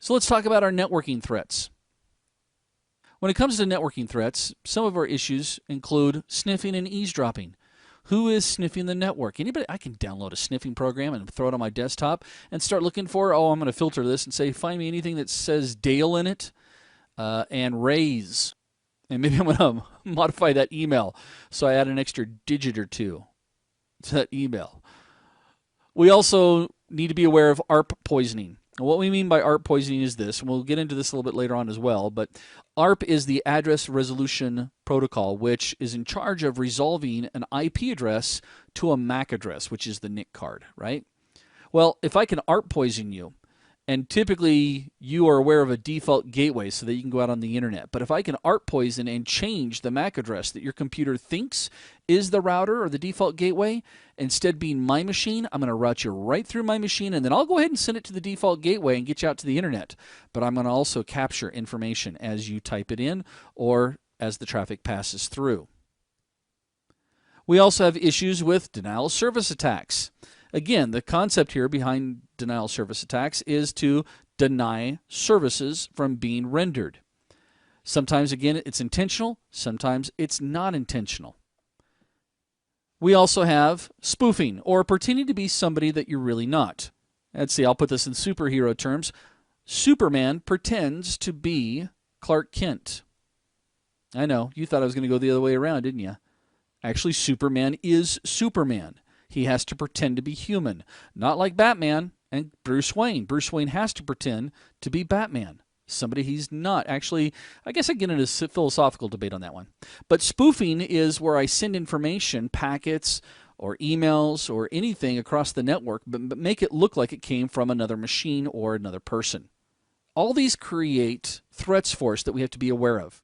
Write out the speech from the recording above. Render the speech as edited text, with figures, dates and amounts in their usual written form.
So let's talk about our networking threats. When it comes to networking threats, some of our issues include sniffing and eavesdropping. Who is sniffing the network? Anybody? I can download a sniffing program and throw it on my desktop and start looking for, I'm going to filter this and say, find me anything that says Dale in it and Ray's. And maybe I'm going to modify that email so I add an extra digit or two to that email. We also need to be aware of ARP poisoning. And what we mean by ARP poisoning is this, and we'll get into this a little bit later on as well, but ARP is the Address Resolution Protocol, which is in charge of resolving an IP address to a MAC address, which is the NIC card, right? Well, if I can ARP poison you, and typically you are aware of a default gateway so that you can go out on the internet. But if I can ARP poison and change the MAC address that your computer thinks is the router or the default gateway, instead being my machine, I'm going to route you right through my machine, and then I'll go ahead and send it to the default gateway and get you out to the internet. But I'm going to also capture information as you type it in or as the traffic passes through. We also have issues with denial of service attacks. Again, the concept here behind denial of service attacks is to deny services from being rendered. Sometimes, again, it's intentional. Sometimes it's not intentional. We also have spoofing, or pretending to be somebody that you're really not. Let's see, I'll put this in superhero terms. Superman pretends to be Clark Kent. I know, you thought I was going to go the other way around, didn't you? Actually, Superman is Superman. He has to pretend to be human, not like Batman and Bruce Wayne. Bruce Wayne has to pretend to be Batman, somebody he's not. Actually, I guess I get into a philosophical debate on that one. But spoofing is where I send information, packets, or emails, or anything across the network, but make it look like it came from another machine or another person. All these create threats for us that we have to be aware of.